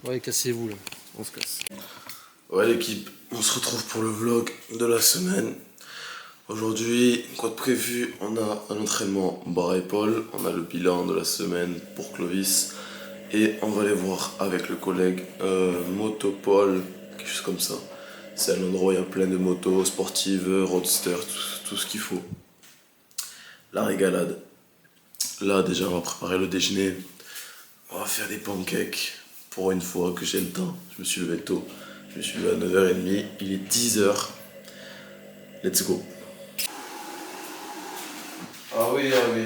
Ouais, cassez-vous là. On se casse. Ouais l'équipe, on se retrouve pour le vlog de la semaine. Aujourd'hui, quoi de prévu? On a un entraînement bar-épaule, on a le bilan de la semaine pour Clovis et on va aller voir avec le collègue Motopole, quelque chose comme ça. C'est un endroit où il y a plein de motos sportives, roadster, tout ce qu'il faut. La régalade. Là déjà on va préparer le déjeuner. On va faire des pancakes pour une fois que j'ai le temps. Je me suis levé tôt. Je me suis levé à 9h30. Il est 10h. Let's go. Ah oui, ah oui.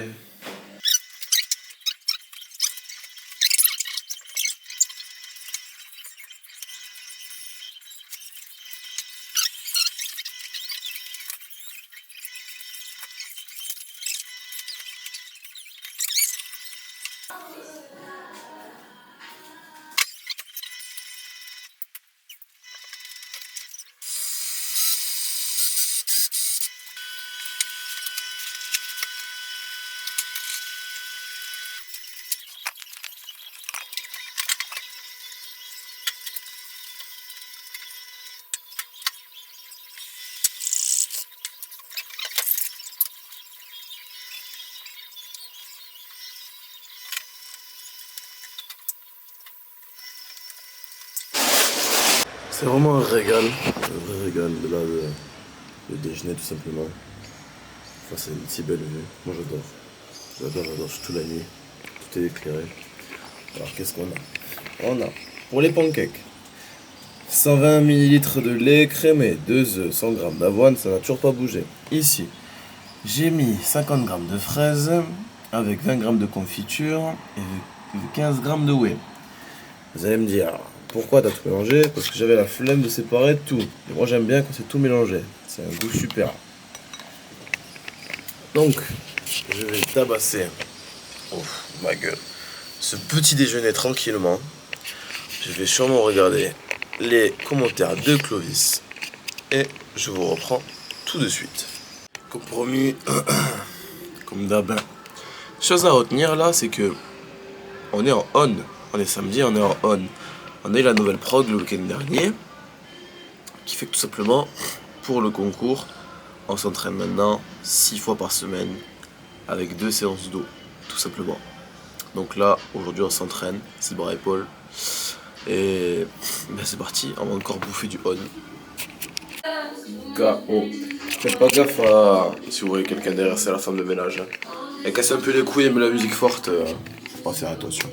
C'est vraiment un régal, de là, le déjeuner tout simplement. Enfin, c'est une si belle vue, moi j'adore, surtout la nuit, tout est éclairé. Alors qu'est-ce qu'on a? On a, pour les pancakes, 120 ml de lait écrémé, 2 œufs, 100 g d'avoine, ça n'a toujours pas bougé. Ici, j'ai mis 50 g de fraises, avec 20 g de confiture et 15 g de whey. Vous allez me dire, pourquoi t'as tout mélangé? Parce que j'avais la flemme de séparer tout. Et moi j'aime bien quand c'est tout mélangé. C'est un goût super. Donc, je vais tabasser, oh ma gueule, ce petit déjeuner tranquillement. Je vais sûrement regarder les commentaires de Clovis. Et je vous reprends tout de suite. Comme promis, comme d'hab. Chose à retenir là, c'est que on est en on. On est samedi, on est en on. On a eu la nouvelle prog le week-end dernier, qui fait que tout simplement, pour le concours, on s'entraîne maintenant 6 fois par semaine, avec 2 séances d'eau, tout simplement. Donc là, aujourd'hui on s'entraîne, c'est bras épaules, et ben c'est parti, on va encore bouffer du on. K.O. Faites pas gaffe à, si vous voyez quelqu'un derrière, c'est la femme de ménage. Hein. Elle casse un peu les couilles, elle met la musique forte, faut pas faire attention.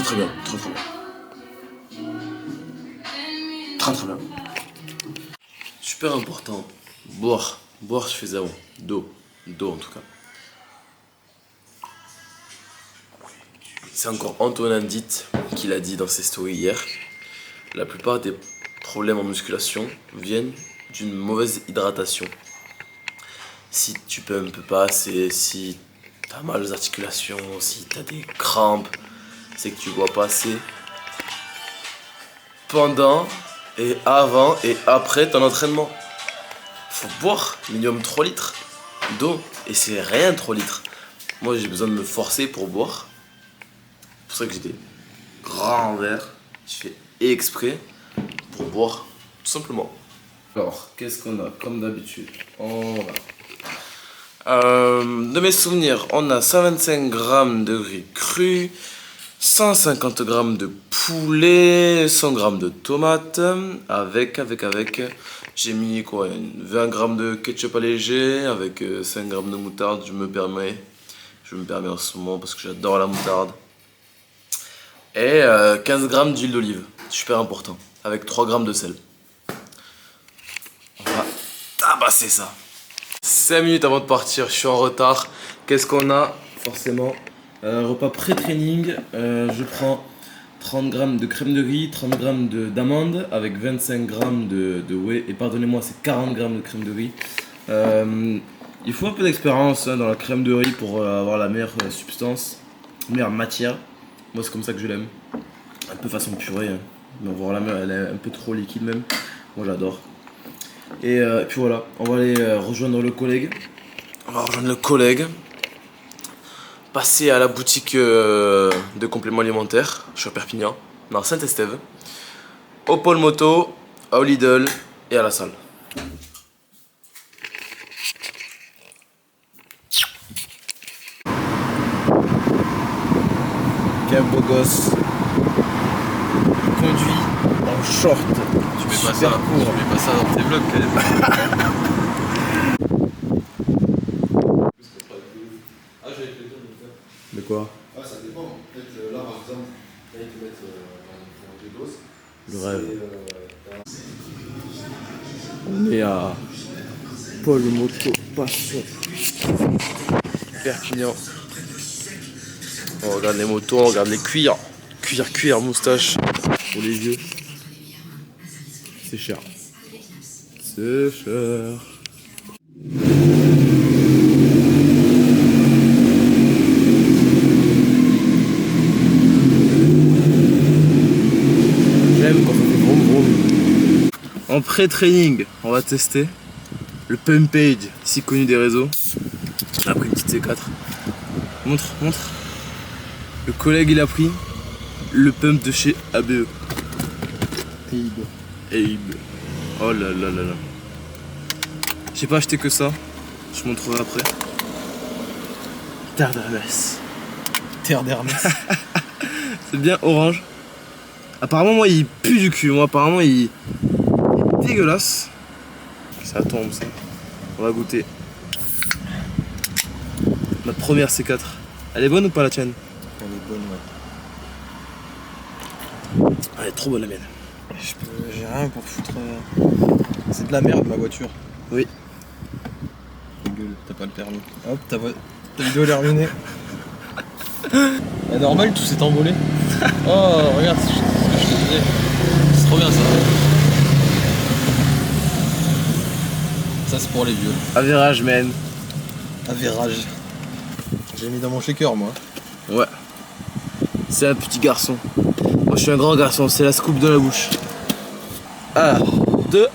Très bien, très bien. Très bien. Super important, boire suffisamment d'eau en tout cas. C'est encore Antonin Ditt qui l'a dit dans ses stories hier. La plupart des problèmes en musculation viennent d'une mauvaise hydratation. Si tu peux un peu pas assez, si t'as mal aux articulations, si t'as des crampes, c'est que tu bois pas assez pendant et avant et après ton entraînement. Faut boire minimum 3 litres d'eau et c'est rien 3 litres. Moi j'ai besoin de me forcer pour boire. C'est pour ça que j'ai des grands verres. Je fais exprès pour boire tout simplement. Alors qu'est-ce qu'on a comme d'habitude? De mes souvenirs, on a 125 g de riz cru, 150 g de poulet, 100 g de tomates, avec, j'ai mis quoi, 20 g de ketchup allégé, avec 5 g de moutarde, je me permets en ce moment parce que j'adore la moutarde. Et 15 g d'huile d'olive, super important, avec 3 g de sel. On va tabasser ça. 5 minutes avant de partir, je suis en retard. Qu'est-ce qu'on a? Forcément, un repas pré-training. Je prends 30 grammes de crème de riz, 30 grammes d'amande avec 25 grammes de whey. Et pardonnez-moi, c'est 40 grammes de crème de riz. Il faut un peu d'expérience dans la crème de riz pour avoir la meilleure substance, la meilleure matière. Moi, c'est comme ça que je l'aime. Un peu façon purée. Hein. Mais voir la meilleure, elle est un peu trop liquide même. Moi, j'adore. Et puis voilà, on va aller rejoindre le collègue. On va rejoindre le collègue. Passer à la boutique de compléments alimentaires sur Perpignan, dans Saint-Estève, au pôle moto, au Lidl et à la salle. Quel beau gosse. Il conduit en short. Tu mets pas ça, tu mets pas ça dans tes vlogs quand même. De quoi? Ah, ça dépend. Peut-être là, par exemple, là, ils te mettent dans deux doses. Le rêve. On est à Pôle Moto Passion. Perpignan. On regarde les motos, on regarde les cuirs. Cuir, moustache. Pour les vieux. C'est cher. C'est cher. J'aime quand ça fait vroom vroom. En pré-training, on va tester le Pumpage, si connu des réseaux. On a pris une petite C4. Montre. Le collègue il a pris le pump de chez ABE. Abe. Oh là là là là. J'ai pas acheté que ça. Je montrerai après. Terre d'Hermès. Terre d'Hermès. C'est bien orange. Apparemment moi il pue du cul. Moi apparemment il est dégueulasse. Ça tombe ça. On va goûter. Ma première C4. Elle est bonne ou pas la tienne? Elle est bonne, ouais. Elle est trop bonne la mienne. J'ai rien pour foutre. C'est de la merde ma voiture. Oui. Gueule, t'as pas le permis. Hop, ta vidéo est terminée. C'est normal, tout s'est envolé. Oh, regarde ce que je te disais. C'est trop bien ça. Ça c'est pour les vieux. Avérage man. Avérage. J'ai mis dans mon shaker moi. Ouais. C'est un petit garçon. Moi je suis un grand garçon, c'est la scoop de la bouche. 1, 2.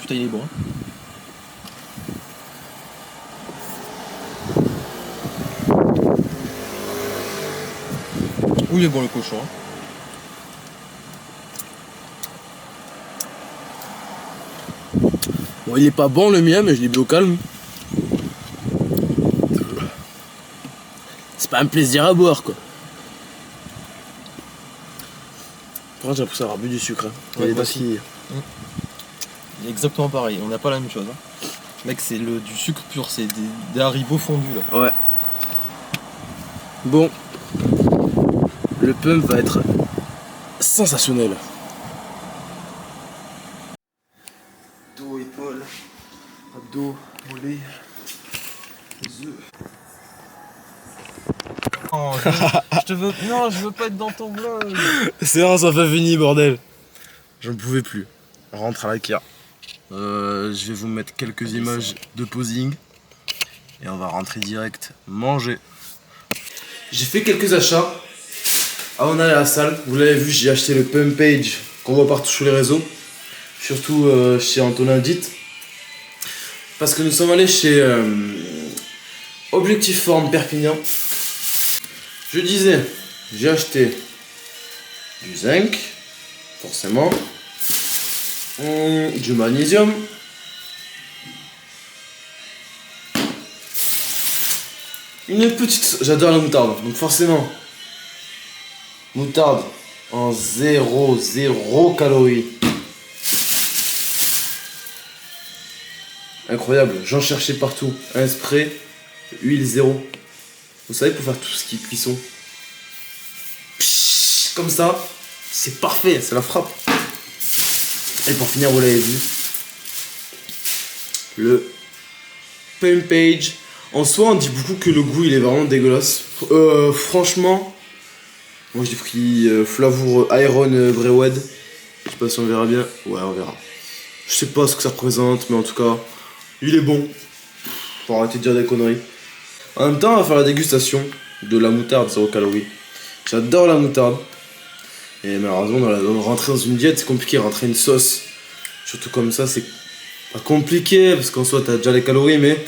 Putain il est bon. Hein. Où il est bon le cochon. Hein. Bon il est pas bon le mien mais je l'ai bu au calme. C'est pas un plaisir à boire quoi. Par contre j'ai l'impression d'avoir bu du sucre. Hein. Il y a Ouais, des moi aussi. pastilles. Il est exactement pareil, on n'a pas la même chose. Hein. Mec c'est du sucre pur, c'est des haribots fondus là. Ouais. Bon. Le pump va être sensationnel. Dos, épaules, abdos, mollets, les œufs. Oh, je veux pas être dans ton vlog. Séance enfin finie bordel. J'en pouvais plus. On rentre à la Kia. Je vais vous mettre quelques images de posing. Et on va rentrer direct manger. J'ai fait quelques achats. Avant d'aller à la salle, vous l'avez vu, j'ai acheté le Pumpage qu'on voit partout sur les réseaux. Surtout chez Antonin Ditt. Parce que nous sommes allés chez Objectif Forme Perpignan. Je disais, j'ai acheté du zinc, forcément, du magnésium, une petite... J'adore la moutarde, donc forcément, moutarde en 0 calories. Incroyable, j'en cherchais partout. Un spray, huile 0. Vous savez, pour faire tout ce qui est cuisson. Comme ça, c'est parfait, c'est la frappe. Et pour finir, vous l'avez vu, le Page. En soi, on dit beaucoup que le goût il est vraiment dégueulasse. Franchement, moi j'ai pris Flavour Iron Brewed. Je sais pas si on verra bien. Ouais, on verra. Je sais pas ce que ça représente, mais en tout cas, il est bon. Faut arrêter de dire des conneries. En même temps, on va faire la dégustation de la moutarde 0 calories. J'adore la moutarde. Et malheureusement, rentrer dans une diète, c'est compliqué. Rentrer une sauce, surtout comme ça, c'est pas compliqué. Parce qu'en soi, t'as déjà les calories, mais.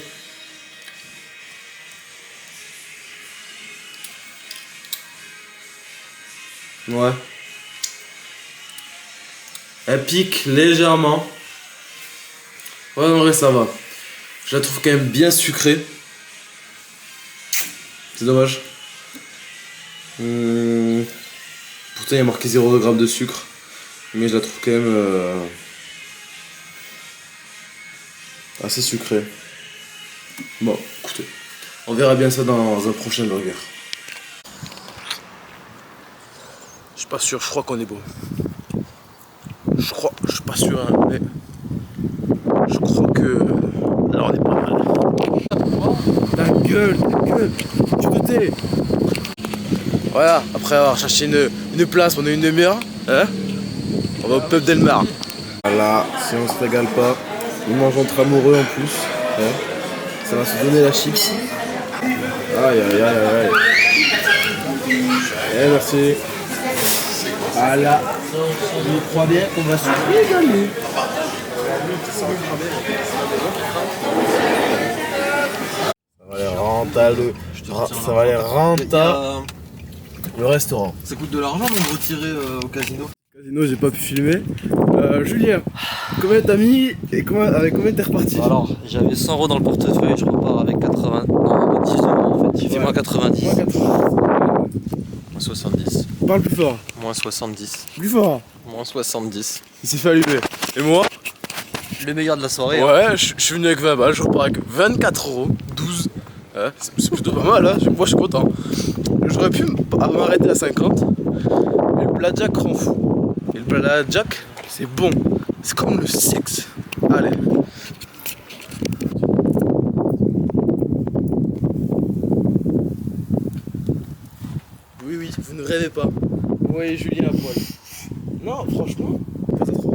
Ouais. Elle pique légèrement. Ouais, en vrai, ça va. Je la trouve quand même bien sucrée. C'est dommage. Pourtant, il y a marqué 0 g de sucre. Mais je la trouve quand même assez sucrée. Bon, écoutez. On verra bien ça dans un prochain burger. Je suis pas sûr, je crois qu'on est bon. Je suis pas sûr, hein, mais je crois que là on est pas mal. Ta gueule, tu te tais. Voilà, après avoir cherché une place pendant une demi-heure, hein, on va au pub Delmar. Voilà, si on se régale pas, nous mangeons entre amoureux en plus, hein, ça va se donner la chips. Aïe aïe aïe aïe. Eh merci. Voilà, je crois bien qu'on va se régaler. Ça va aller rentable. Ça va aller rentable. Le restaurant. Ça coûte de l'argent de retirer au casino. Casino, j'ai pas pu filmer. Julien, combien t'as mis et avec combien t'es reparti? Alors, j'avais 100 € dans le portefeuille, je repars avec 80. Non, avec 10 € en fait. J'ai fait moins 90. Moins 80. Moins 70. Parle plus fort. Moins 70. Plus fort. Moins 70. Il s'est fait allumer. Et moi? Le meilleur de la soirée. Hein. Ouais, je suis venu avec 20 balles, je repars avec 24 €, 12. Ouais, c'est plutôt pas mal, hein. Moi je suis content. J'aurais pu m'arrêter à 50. Mais le blackjack rend fou. Et le blackjack, c'est bon. C'est comme le sexe. Allez. Oui, oui, vous ne rêvez pas. Vous voyez Julien à poil. Non, franchement, pas trop.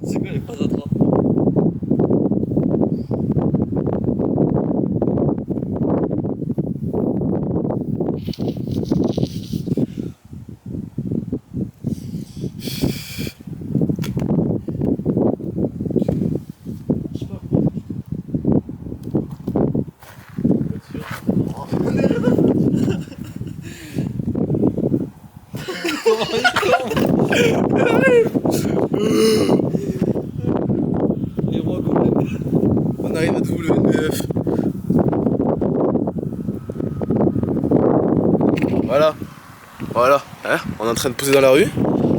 C'est quoi les phrases à trois? Les rois quand même. On arrive à WNBF. Voilà. Voilà. Hein, on est en train de poser dans la rue.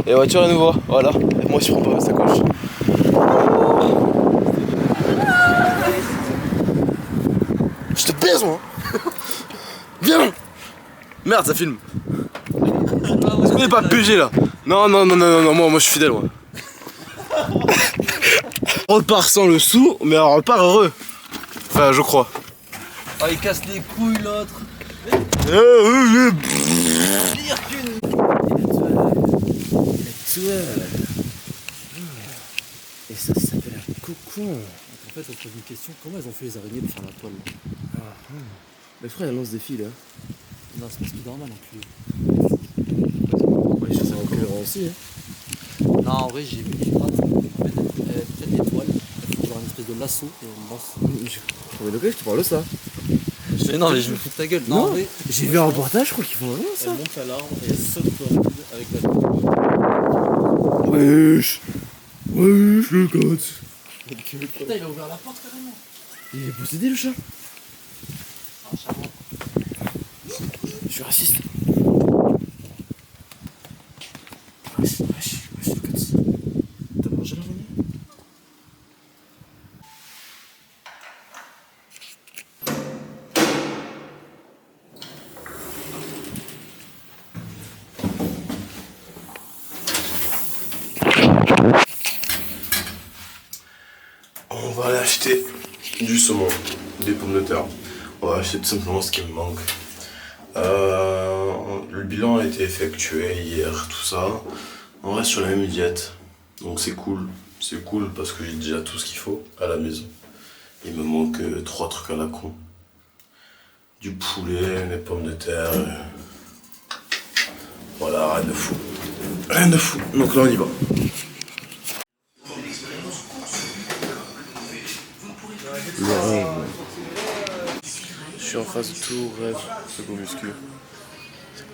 Et la voiture elle nous voit. Voilà. Et moi je prends pas ma sacoche. Je te baise moi. Viens. Merde, ça filme. Est-ce qu'on est pas PG là? Non, moi je suis fidèle moi. On repart sans le sou, mais on repart heureux. Enfin, je crois. Ah, il casse les couilles l'autre. Pire qu'une. Et ça s'appelle un cocon. En fait, on se pose une question, comment elles ont fait les araignées pour faire la toile là? Mais frère, elle lance des fils là. Non, c'est pas Spiderman non plus. Ouais, je sais encore aussi. Hein. Non, en vrai, j'ai vu les grattes, en fait, elles prennent des toiles, elles font genre une espèce de lasso et elles lancent. Premier degré, je te parle de ça. Mais non, mais je me fous de ta gueule. Non, en vrai, J'ai vu un reportage, je crois qu'ils font vraiment elles ça. montent à l'arbre et elles sautent sur le vide avec la toile. Wesh. Wesh, le gosse. Putain, il a ouvert la porte carrément. Il est possédé le chat. Ah, charmant. Je suis raciste. Wesh, le gosse. T'as mangé l'araignée? On va aller du saumon, des pommes de terre. Ouais, c'est tout simplement ce qui me manque. Le bilan a été effectué hier, tout ça. On reste sur la même diète, donc c'est cool. C'est cool parce que j'ai déjà tout ce qu'il faut à la maison. Il me manque 3 trucs à la con. Du poulet, des pommes de terre. Voilà, rien de fou. Rien de fou. Donc là on y va. Je suis en phase de tout rêve de go muscu.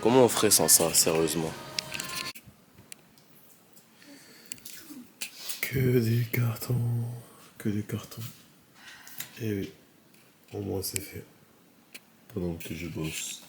Comment on ferait sans ça, sérieusement? Que des cartons. Que des cartons. Et oui, au moins c'est fait. Pendant que je bosse.